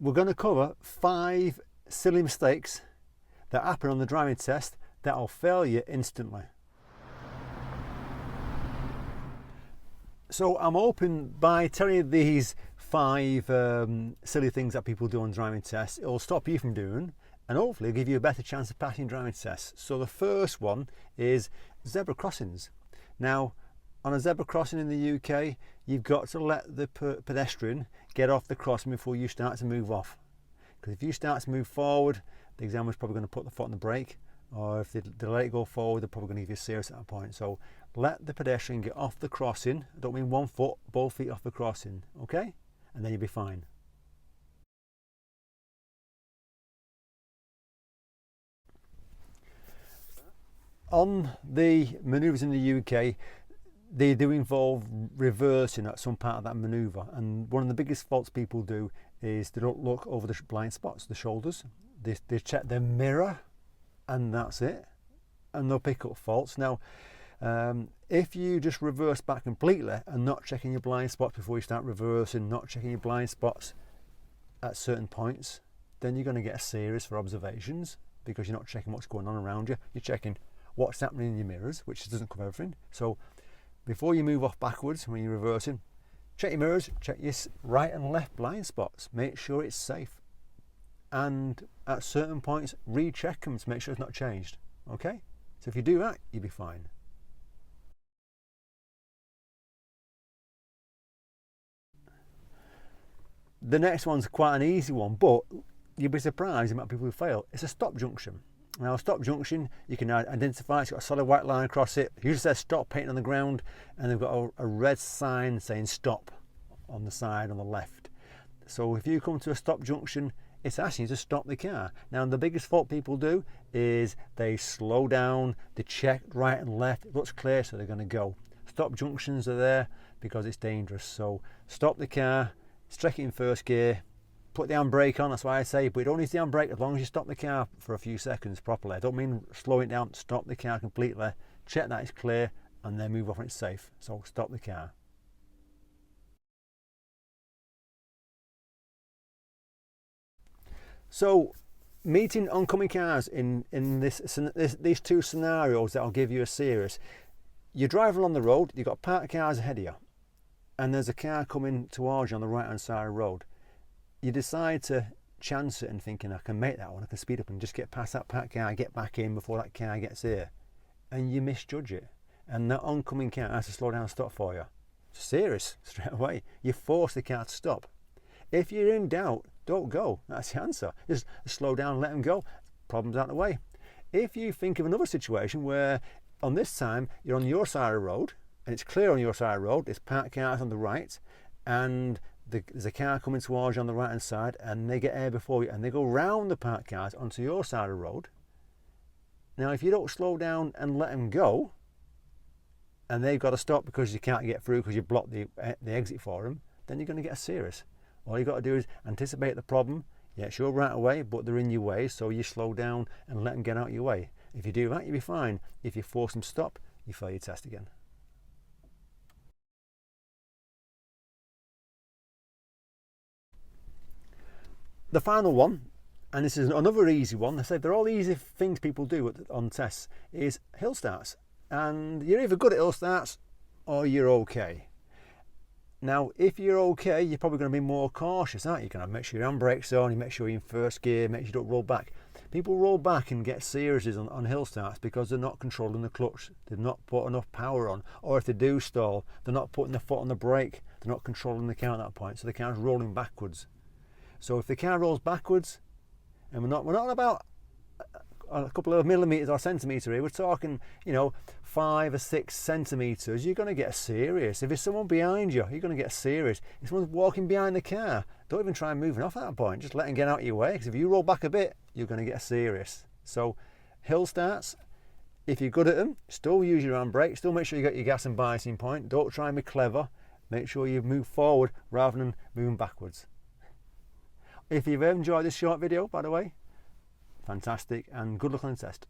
we're going to cover 5 silly mistakes that happen on the driving test that'll fail you instantly. So I'm hoping by telling you these 5 silly things that people do on driving tests, it'll stop you from doing and hopefully give you a better chance of passing driving tests. So the first one is zebra crossings. Now, on a zebra crossing in the UK, you've got to let the pedestrian get off the crossing before you start to move off. Because if you start to move forward, the examiner's probably going to put the foot on the brake, or if they let it go forward, they're probably going to give you a serious at that point. So let the pedestrian get off the crossing. I don't mean 1 foot, both feet off the crossing, okay? And then you'll be fine. On the manoeuvres in the UK, they do involve reversing at some part of that manoeuvre, and one of the biggest faults people do is they don't look over the blind spots, the shoulders. They check their mirror and that's it, and they'll pick up faults. Now if you just reverse back completely and not checking your blind spots before you start reversing, not checking your blind spots at certain points, then you're going to get a series for observations, because you're not checking what's going on around you. You're checking what's happening in your mirrors, which doesn't cover everything. So before you move off backwards when you're reversing, check your mirrors, check your right and left blind spots, make sure it's safe, and at certain points recheck them to make sure it's not changed. Okay, so if you do that, you'll be fine. The next one's quite an easy one, but you'll be surprised the amount of people who fail. It's a stop junction. Now, a stop junction, you can identify, it's got a solid white line across it. It usually says stop painted on the ground, and they've got a red sign saying stop on the side on the left. So if you come to a stop junction, it's asking you to stop the car. Now, the biggest fault people do is they slow down, they check right and left, it looks clear, so they're going to go. Stop junctions are there because it's dangerous. So stop the car, stick it in first gear, put the handbrake on, that's why I say, but you don't need the handbrake as long as you stop the car for a few seconds properly. I don't mean slowing it down, stop the car completely, check that it's clear, and then move off when it's safe. So stop the car. So meeting oncoming cars in these 2 scenarios that I'll give you a series. You're driving along the road, you've got parked cars ahead of you, and there's a car coming towards you on the right hand side of the road. You decide to chance it and thinking, I can make that one, I can speed up and just get past that parked car, get back in before that car gets here, and you misjudge it, and that oncoming car has to slow down and stop for you. It's serious straight away. You force the car to stop. If you're in doubt, don't go. That's the answer. Just slow down and let them go. Problem's out of the way. If you think of another situation where on this time you're on your side of the road and it's clear on your side of the road, there's parked cars on the right, and there's a car coming towards you on the right hand side, and they get air before you and they go round the parked cars onto your side of the road. Now if you don't slow down and let them go, and they've got to stop because you can't get through because you blocked the exit for them, then you're going to get a serious. All you've got to do is anticipate the problem. Yeah, sure, right away, but they're in your way, so you slow down and let them get out of your way. If you do that, you'll be fine. If you force them to stop, you fail your test again. The final one, and this is another easy one, I said they're all easy things people do on tests, is hill starts. And you're either good at hill starts or you're okay. Now, if you're okay, you're probably going to be more cautious, aren't you? You're going to make sure your handbrake's on, you make sure you're in first gear, make sure you don't roll back. People roll back and get serious on hill starts because they're not controlling the clutch. They've not put enough power on. Or if they do stall, they're not putting their foot on the brake. They're not controlling the car at that point, so the car's rolling backwards. So if the car rolls backwards, and we're not on about a couple of millimetres or centimetre here, we're talking, 5 or 6 centimetres, you're going to get serious. If there's someone behind you, you're going to get serious. If someone's walking behind the car, don't even try moving off at that point, just let them get out of your way, because if you roll back a bit, you're going to get serious. So hill starts, if you're good at them, still use your handbrake, still make sure you got your gas and biasing point, don't try and be clever, make sure you move forward rather than moving backwards. If you've enjoyed this short video, by the way, fantastic, and good luck on the test.